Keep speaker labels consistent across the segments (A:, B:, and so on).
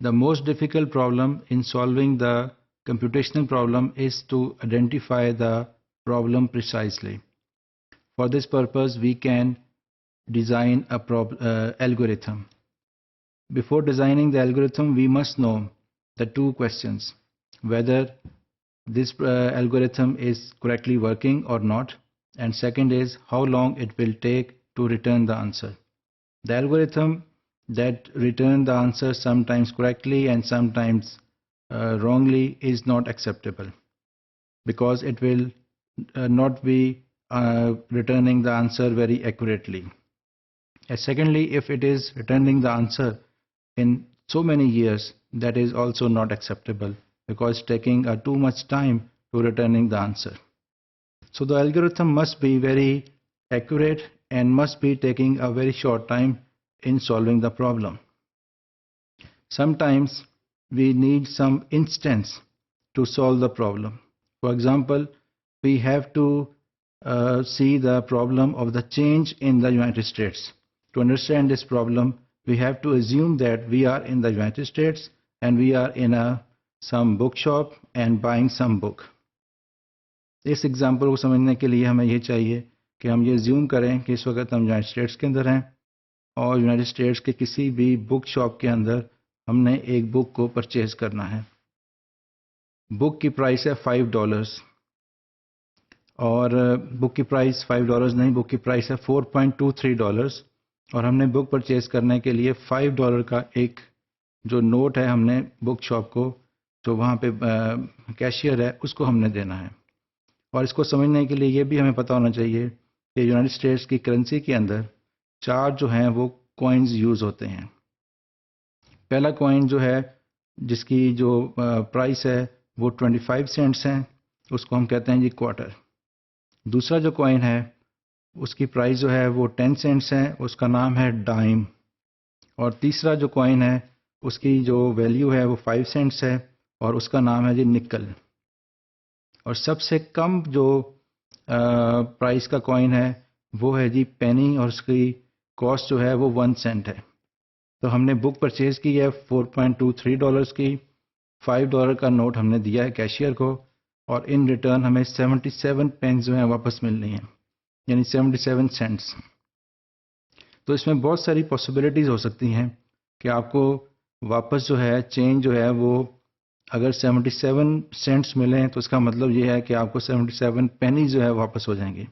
A: The most difficult problem in solving the computational problem is to identify the problem precisely. For this purpose, we can design a algorithm. Before designing the algorithm, we must know the two questions: whether this algorithm is correctly working or not, and second is how long it will take to return the answer. The algorithm that return the answer sometimes correctly and sometimes wrongly is not acceptable, because it will not be returning the answer very accurately. And secondly, if it is returning the answer in so many years, that is also not acceptable, because taking too much time to returning the answer. So the algorithm must be very accurate and must be taking a very short time in solving the problem. Sometimes we need some instance to solve the problem. For example, we have to see the problem of the change in the United States. To understand this problem, we have to assume that we are in the United States and we are in some bookshop and buying some book. اس example کو سمجھنے کے لیے ہمیں یہ چاہیے کہ ہم یہ زیوم کریں کہ اس وقت ہم یونائٹڈ اسٹیٹس کے اندر ہیں اور یونائٹڈ اسٹیٹس کے کسی بھی بک شاپ کے اندر ہم نے ایک بک کو پرچیز کرنا ہے. بک کی پرائس ہے $5 اور بک کی پرائس $5 نہیں، بک کی پرائس ہے $4.23 اور ہم نے بک پرچیز کرنے کے لیے $5 کا ایک جو نوٹ ہے ہم نے بک شاپ کو، جو وہاں پہ کیشیئر ہے، اس کو ہم نے دینا ہے. اور اس کو سمجھنے کے لیے یہ بھی ہمیں پتہ ہونا چاہیے کہ یونائٹڈ اسٹیٹس کی کرنسی کے اندر 4 جو ہیں وہ کوائنز یوز ہوتے ہیں. پہلا کوائن جو ہے جس کی جو پرائس ہے وہ 25 سینٹس ہیں، اس کو ہم کہتے ہیں جی کوارٹر. دوسرا جو کوائن ہے اس کی پرائس جو ہے وہ 10 سینٹس ہے، اس کا نام ہے ڈائم. اور تیسرا جو کوائن ہے اس کی جو ویلیو ہے وہ 5 سینٹس ہے اور اس کا نام ہے جی نکل. اور سب سے کم جو پرائس کا کوائن ہے وہ ہے جی پینی اور اس کی کاسٹ جو ہے وہ 1 سینٹ ہے. تو ہم نے بک پرچیز کی ہے $4.23 کی، $5 کا نوٹ ہم نے دیا ہے کیشیئر کو اور ان ریٹرن ہمیں 77 پینس جو ہیں واپس ملنی ہیں، یعنی 77 سینٹس. تو اس میں بہت ساری پاسبلٹیز ہو سکتی ہیں کہ آپ کو واپس جو ہے چینج جو ہے وہ اگر 77 سینٹس ملیں تو اس کا مطلب یہ ہے کہ آپ کو 77 پینیز جو ہے واپس ہو جائیں گے.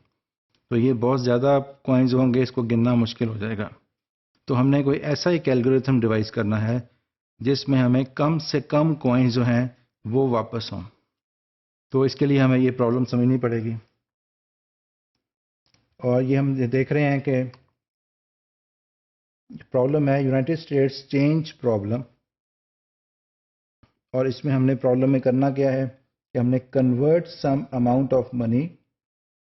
A: تو یہ بہت زیادہ کوائنز ہوں گے، اس کو گننا مشکل ہو جائے گا. تو ہم نے کوئی ایسا ایک الگورتھم ڈیوائز کرنا ہے جس میں ہمیں کم سے کم کوائنز جو ہیں وہ واپس ہوں. تو اس کے لیے ہمیں یہ پرابلم سمجھنی پڑے گی. اور یہ ہم دیکھ رہے ہیں کہ پرابلم ہے یونائٹڈ اسٹیٹس چینج پرابلم، اور اس میں ہم نے پرابلم میں کرنا کیا ہے کہ ہم نے convert some amount of money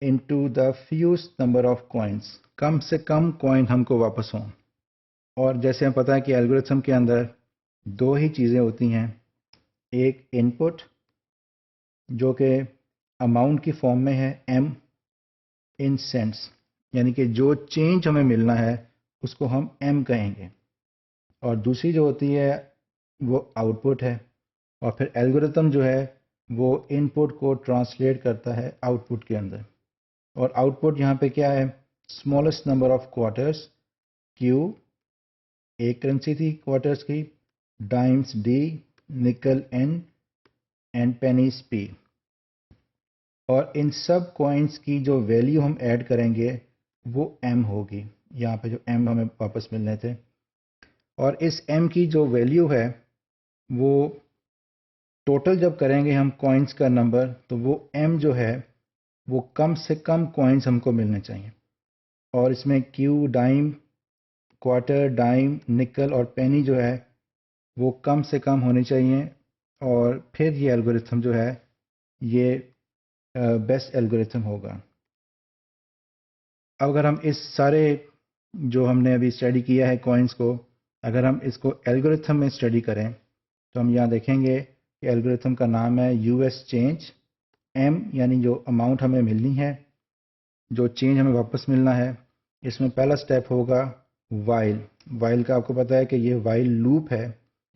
A: into the fewest number of coins. کم سے کم کوائن ہم کو واپس ہوں. اور جیسے ہمیں پتہ ہے کہ الگورتھم کے اندر 2 ہی چیزیں ہوتی ہیں، ایک ان پٹ جو کہ اماؤنٹ کی فارم میں ہے m ان سینٹس، یعنی کہ جو چینج ہمیں ملنا ہے اس کو ہم m کہیں گے، اور دوسری جو ہوتی ہے وہ آؤٹ پٹ ہے. اور پھر الگورتھم جو ہے وہ ان پٹ کو ٹرانسلیٹ کرتا ہے آؤٹ پٹ کے اندر. اور آؤٹ پٹ یہاں پہ کیا ہے؟ Smallest number of quarters Q، ایک کرنسی تھی کوارٹرز کی، ڈائمز D، نکل N اینڈ پینیز P. اور ان سب کوائنس کی جو ویلیو ہم ایڈ کریں گے وہ M ہوگی، یہاں پہ جو M ہمیں واپس ملنے تھے. اور اس M کی جو ویلیو ہے وہ ٹوٹل جب کریں گے ہم کوائنس کا نمبر تو وہ M جو ہے وہ کم سے کم کوائنس ہم کو ملنے چاہیے. اور اس میں Q، ڈائم، کوارٹر، ڈائم، نکل اور پینی جو ہے وہ کم سے کم ہونی چاہیے. اور پھر یہ الگورتھم جو ہے یہ بیسٹ الگورتھم ہوگا. اگر ہم اس سارے جو ہم نے ابھی اسٹڈی کیا ہے کوائنس کو، اگر ہم اس کو الگورتھم میں اسٹڈی کریں تو ہم یہاں دیکھیں گے کہ الگورتھم کا نام ہے US چینج. M یعنی جو اماؤنٹ ہمیں ملنی ہے، جو چینج ہمیں واپس ملنا ہے، اس میں پہلا سٹیپ ہوگا وائل. وائل کا آپ کو پتہ ہے کہ یہ وائل لوپ ہے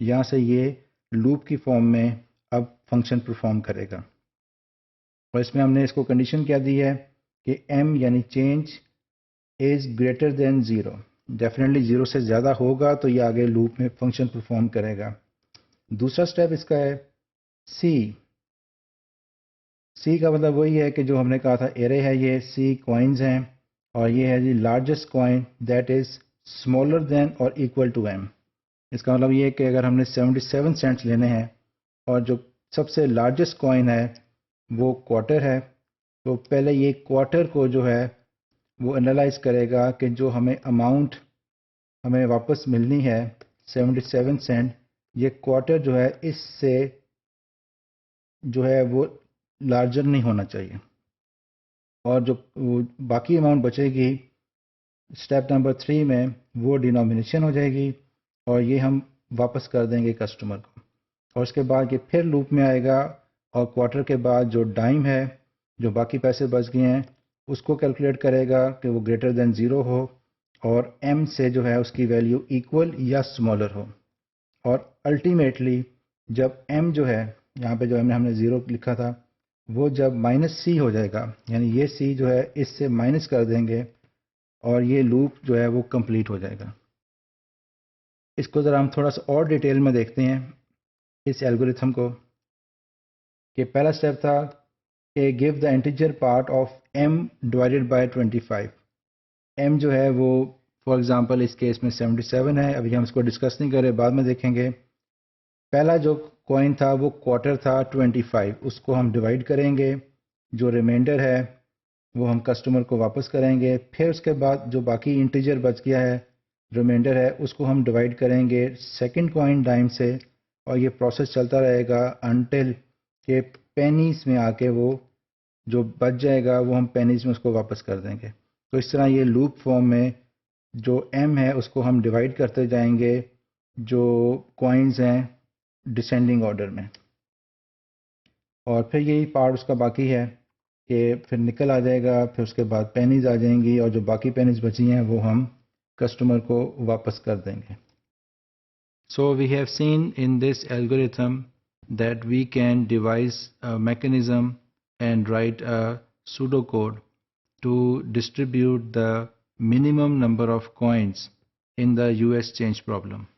A: یہاں سے یہ لوپ کی فارم میں اب فنکشن پرفارم کرے گا. اور اس میں ہم نے اس کو کنڈیشن کیا دی ہے کہ m یعنی change is greater than 0. Definitely 0 سے زیادہ ہوگا تو یہ آگے لوپ میں فنکشن پرفارم کرے گا. دوسرا اسٹیپ اس کا ہے سی کا مطلب وہی ہے کہ جو ہم نے کہا تھا ایرے ہے, یہ سی کوائنز ہیں, اور یہ ہے جی largest coin that is smaller than or equal to M. اس کا مطلب یہ ہے کہ اگر ہم نے 77 سینٹس لینے ہیں اور جو سب سے لارجسٹ کوائن ہے وہ کوارٹر ہے, تو پہلے یہ کوارٹر کو جو ہے وہ انالائز کرے گا کہ جو ہمیں اماؤنٹ ہمیں واپس ملنی ہے 77 سینٹ, یہ کوارٹر جو ہے اس سے جو ہے وہ لارجر نہیں ہونا چاہیے, اور جو باقی اماؤنٹ بچے گی اسٹیپ نمبر 3 میں وہ ڈینومینیشن ہو جائے گی, اور یہ ہم واپس کر دیں گے کسٹمر کو. اور اس کے بعد یہ پھر لوپ میں آئے گا, اور کوارٹر کے بعد جو ڈائم ہے, جو باقی پیسے بچ گئے ہیں, اس کو کیلکولیٹ کرے گا کہ وہ گریٹر دین 0 ہو, اور ایم سے جو ہے اس کی ویلیو ایکول یا اسمالر ہو. اور الٹیمیٹلی جب ایم جو ہے یہاں پہ جو ہم نے 0 لکھا تھا وہ جب -c ہو جائے گا, یعنی یہ c جو ہے اس سے مائنس کر دیں گے, اور یہ لوپ جو ہے وہ کمپلیٹ ہو جائے گا. اس کو ذرا ہم تھوڑا سا اور ڈیٹیل میں دیکھتے ہیں اس الگوریتھم کو, کہ پہلا اسٹیپ تھا کہ give the integer part of m divided by 25. m جو ہے وہ فار ایگزامپل اس کیس میں 77 ہے, ابھی ہم اس کو ڈسکس نہیں کر رہے, بعد میں دیکھیں گے. پہلا جو کوائن تھا وہ کوارٹر تھا 25, اس کو ہم ڈیوائڈ کریں گے, جو ریمائنڈر ہے وہ ہم کسٹمر کو واپس کریں گے. پھر اس کے بعد جو باقی انٹیجر بچ گیا ہے ریمائنڈر ہے اس کو ہم ڈیوائڈ کریں گے سیکنڈ کوائن ڈائم سے, اور یہ پروسیس چلتا رہے گا انٹل کہ پینیز میں آ کے وہ جو بچ جائے گا وہ ہم پینیز میں اس کو واپس کر دیں گے. تو اس طرح یہ لوپ فارم میں جو m ہے اس کو ہم ڈیوائڈ کرتے جائیں گے جو کوائنز ہیں ڈسینڈنگ آرڈر میں, اور پھر یہی پارٹ اس کا باقی ہے کہ پھر نکل آ جائے گا, پھر اس کے بعد پینیز آ جائیں گی, اور جو باقی پینیز بچی ہیں وہ ہم کسٹمر کو واپس کر دیں گے. So we have seen in this algorithm that we can devise a mechanism and write a pseudocode to distribute the minimum number of coins in the US change problem.